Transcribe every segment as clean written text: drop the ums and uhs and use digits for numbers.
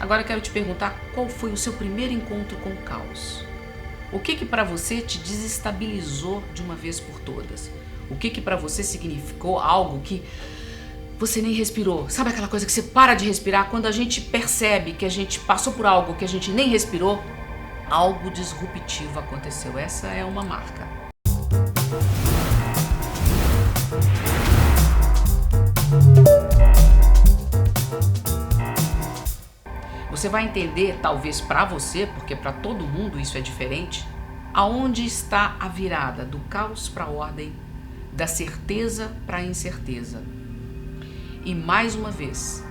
Agora eu quero te perguntar qual foi o seu primeiro encontro com o caos. O que para você te desestabilizou de uma vez por todas? O que para você significou algo que você nem respirou? Sabe aquela coisa que você para de respirar? Quando a gente percebe que a gente passou por algo que a gente nem respirou, algo disruptivo aconteceu. Essa é uma marca. Você vai entender, talvez para você, porque para todo mundo isso é diferente, aonde está a virada do caos para a ordem, da certeza para a incerteza. E mais uma vez,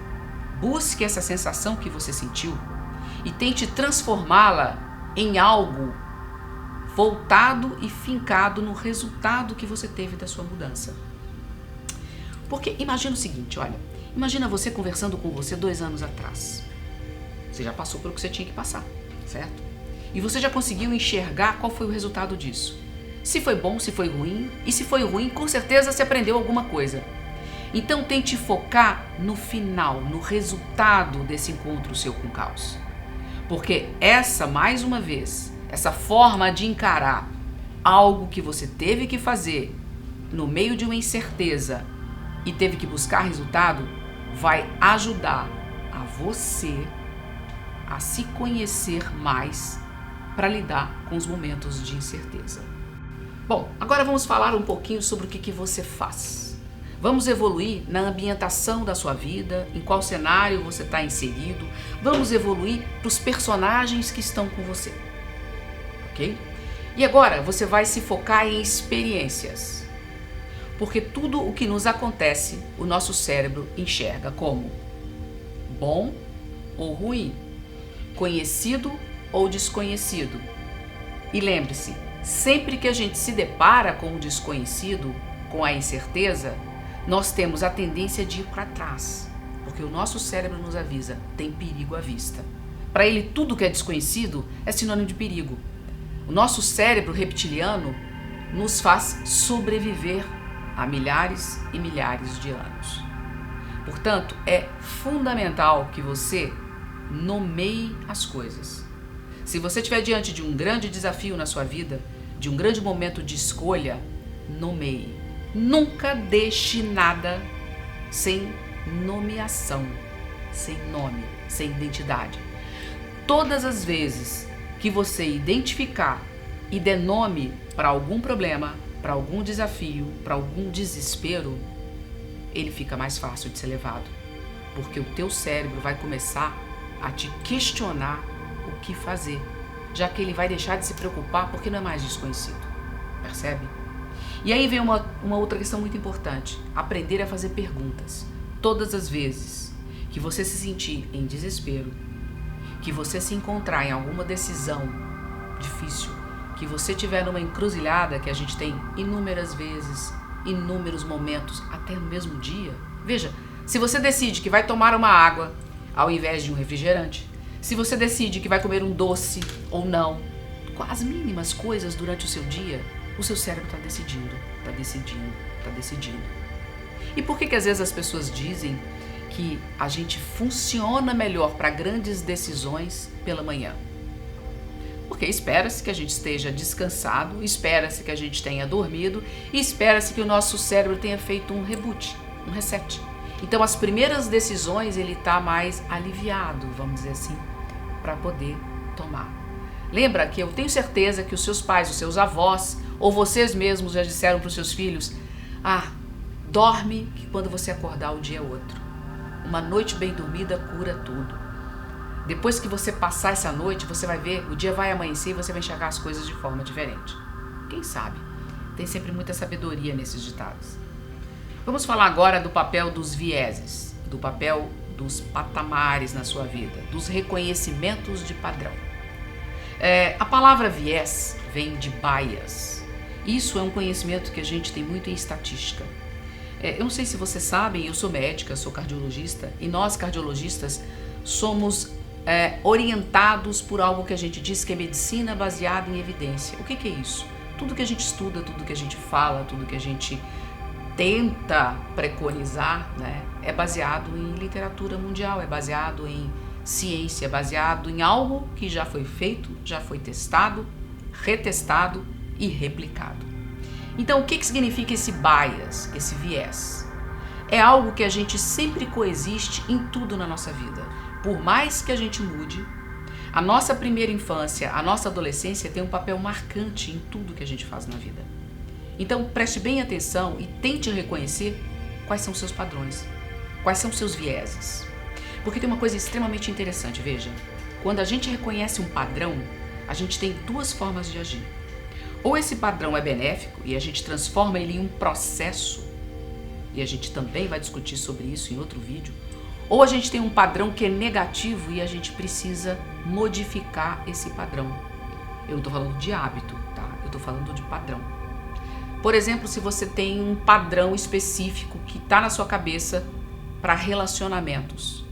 busque essa sensação que você sentiu e tente transformá-la em algo voltado e fincado no resultado que você teve da sua mudança. Porque imagina o seguinte, olha, imagina você conversando com você 2 anos atrás. Você já passou pelo que você tinha que passar, certo? E você já conseguiu enxergar qual foi o resultado disso. Se foi bom, se foi ruim, e se foi ruim, com certeza você aprendeu alguma coisa. Então tente focar no final, no resultado desse encontro seu com o caos. Porque essa, mais uma vez, essa forma de encarar algo que você teve que fazer no meio de uma incerteza e teve que buscar resultado, vai ajudar a você a se conhecer mais para lidar com os momentos de incerteza. Bom, agora vamos falar um pouquinho sobre o que você faz. Vamos evoluir na ambientação da sua vida, em qual cenário você está inserido. Vamos evoluir para os personagens que estão com você, ok? E agora você vai se focar em experiências, porque tudo o que nos acontece, o nosso cérebro enxerga como bom ou ruim, conhecido ou desconhecido. E lembre-se, sempre que a gente se depara com o desconhecido, com a incerteza, nós temos a tendência de ir para trás, porque o nosso cérebro nos avisa, tem perigo à vista. Para ele, tudo que é desconhecido é sinônimo de perigo. O nosso cérebro reptiliano nos faz sobreviver há milhares e milhares de anos. Portanto, é fundamental que você nomeie as coisas. Se você estiver diante de um grande desafio na sua vida, de um grande momento de escolha, nomeie. Nunca deixe nada sem nomeação, sem nome, sem identidade. Todas as vezes que você identificar e der nome para algum problema, para algum desafio, para algum desespero, ele fica mais fácil de ser levado, porque o teu cérebro vai começar a te questionar o que fazer, já que ele vai deixar de se preocupar porque não é mais desconhecido, percebe? E aí vem uma outra questão muito importante, aprender a fazer perguntas. Todas as vezes que você se sentir em desespero, que você se encontrar em alguma decisão difícil, que você estiver numa encruzilhada, que a gente tem inúmeras vezes, inúmeros momentos, até no mesmo dia. Veja, se você decide que vai tomar uma água ao invés de um refrigerante, se você decide que vai comer um doce ou não, com as mínimas coisas durante o seu dia, o seu cérebro está decidindo. E por que às vezes as pessoas dizem que a gente funciona melhor para grandes decisões pela manhã? Porque espera-se que a gente esteja descansado, espera-se que a gente tenha dormido e espera-se que o nosso cérebro tenha feito um reboot, um reset. Então as primeiras decisões ele está mais aliviado, vamos dizer assim, para poder tomar. Lembra que eu tenho certeza que os seus pais, os seus avós ou vocês mesmos já disseram para os seus filhos: dorme que quando você acordar o dia é outro. Uma noite bem dormida cura tudo. Depois que você passar essa noite, você vai ver, o dia vai amanhecer e você vai enxergar as coisas de forma diferente. Quem sabe? Tem sempre muita sabedoria nesses ditados. Vamos falar agora do papel dos vieses, do papel dos patamares na sua vida, dos reconhecimentos de padrão. A palavra viés vem de bias. Isso é um conhecimento que a gente tem muito em estatística. Eu não sei se vocês sabem, eu sou médica, sou cardiologista, e nós cardiologistas somos orientados por algo que a gente diz que é medicina baseada em evidência. O que é isso? Tudo que a gente estuda, tudo que a gente fala, tudo que a gente tenta preconizar, né, é baseado em literatura mundial, é baseado em ciência baseado em algo que já foi feito, já foi testado, retestado e replicado. Então, o que significa esse bias, esse viés? É algo que a gente sempre coexiste em tudo na nossa vida. Por mais que a gente mude, a nossa primeira infância, a nossa adolescência tem um papel marcante em tudo que a gente faz na vida. Então, preste bem atenção e tente reconhecer quais são os seus padrões, quais são os seus vieses. Porque tem uma coisa extremamente interessante, veja. Quando a gente reconhece um padrão, a gente tem duas formas de agir. Ou esse padrão é benéfico e a gente transforma ele em um processo, e a gente também vai discutir sobre isso em outro vídeo, ou a gente tem um padrão que é negativo e a gente precisa modificar esse padrão. Eu não estou falando de hábito, tá? Eu estou falando de padrão. Por exemplo, se você tem um padrão específico que está na sua cabeça para relacionamentos,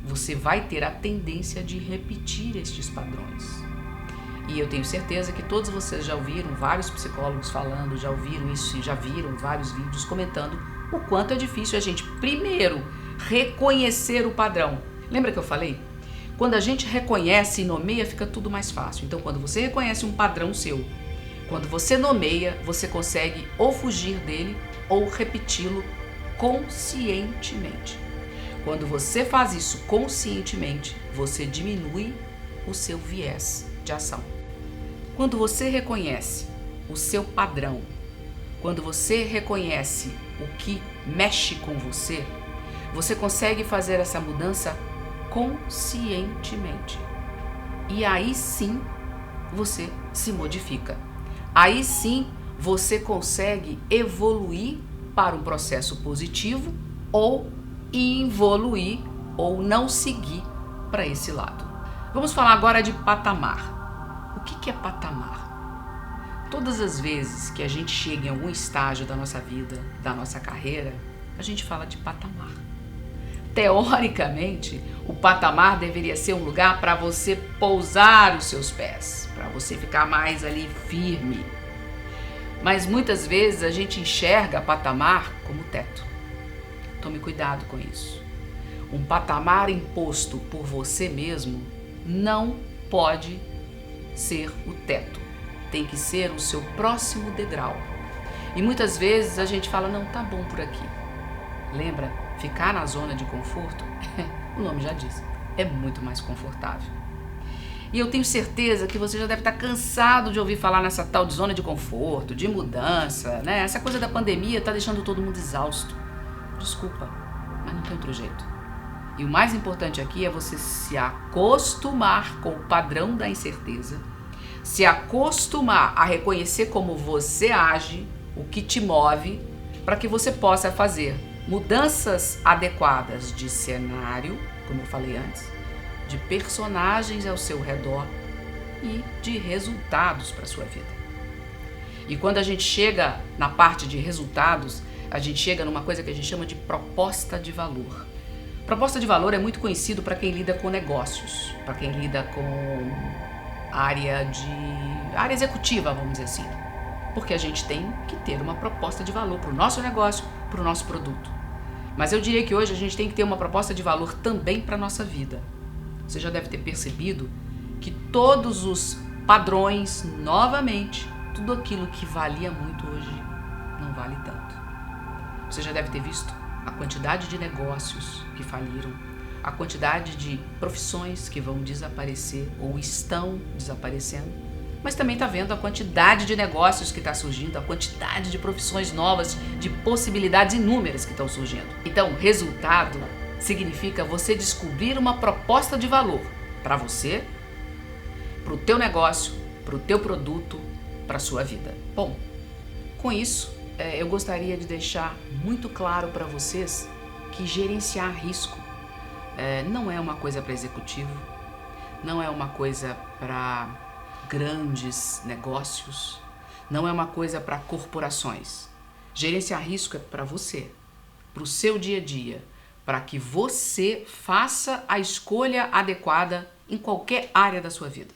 você vai ter a tendência de repetir estes padrões. E eu tenho certeza que todos vocês já ouviram vários psicólogos falando, já ouviram isso e já viram vários vídeos comentando o quanto é difícil a gente, primeiro, reconhecer o padrão. Lembra que eu falei? Quando a gente reconhece e nomeia, fica tudo mais fácil. Então, quando você reconhece um padrão seu, quando você nomeia, você consegue ou fugir dele ou repeti-lo conscientemente. Quando você faz isso conscientemente, você diminui o seu viés de ação. Quando você reconhece o seu padrão, quando você reconhece o que mexe com você, você consegue fazer essa mudança conscientemente. E aí sim você se modifica. Aí sim você consegue evoluir para um processo positivo ou involuir ou não seguir para esse lado. Vamos falar agora de patamar. O que é patamar? Todas as vezes que a gente chega em algum estágio da nossa vida, da nossa carreira, a gente fala de patamar. Teoricamente, o patamar deveria ser um lugar para você pousar os seus pés, para você ficar mais ali firme. Mas muitas vezes a gente enxerga patamar como teto. Tome cuidado com isso. Um patamar imposto por você mesmo não pode ser o teto. Tem que ser o seu próximo degrau. E muitas vezes a gente fala, não, tá bom por aqui. Lembra? Ficar na zona de conforto, o nome já diz, é muito mais confortável. E eu tenho certeza que você já deve estar cansado de ouvir falar nessa tal de zona de conforto, de mudança, né? Essa coisa da pandemia tá deixando todo mundo exausto. Desculpa, mas não tem outro jeito. E o mais importante aqui é você se acostumar com o padrão da incerteza, se acostumar a reconhecer como você age, o que te move, para que você possa fazer mudanças adequadas de cenário, como eu falei antes, de personagens ao seu redor e de resultados para a sua vida. E quando a gente chega na parte de resultados, a gente chega numa coisa que a gente chama de proposta de valor. Proposta de valor é muito conhecido para quem lida com negócios, para quem lida com área executiva, vamos dizer assim. Porque a gente tem que ter uma proposta de valor para o nosso negócio, para o nosso produto. Mas eu diria que hoje a gente tem que ter uma proposta de valor também para a nossa vida. Você já deve ter percebido que todos os padrões, novamente, tudo aquilo que valia muito hoje não vale tanto. Você já deve ter visto a quantidade de negócios que faliram, a quantidade de profissões que vão desaparecer ou estão desaparecendo, mas também está vendo a quantidade de negócios que está surgindo, a quantidade de profissões novas, de possibilidades inúmeras que estão surgindo. Então, resultado significa você descobrir uma proposta de valor para você, para o teu negócio, para o teu produto, para a sua vida. Bom, com isso, eu gostaria de deixar muito claro para vocês que gerenciar risco não é uma coisa para executivo, não é uma coisa para grandes negócios, não é uma coisa para corporações. Gerenciar risco é para você, para o seu dia a dia, para que você faça a escolha adequada em qualquer área da sua vida.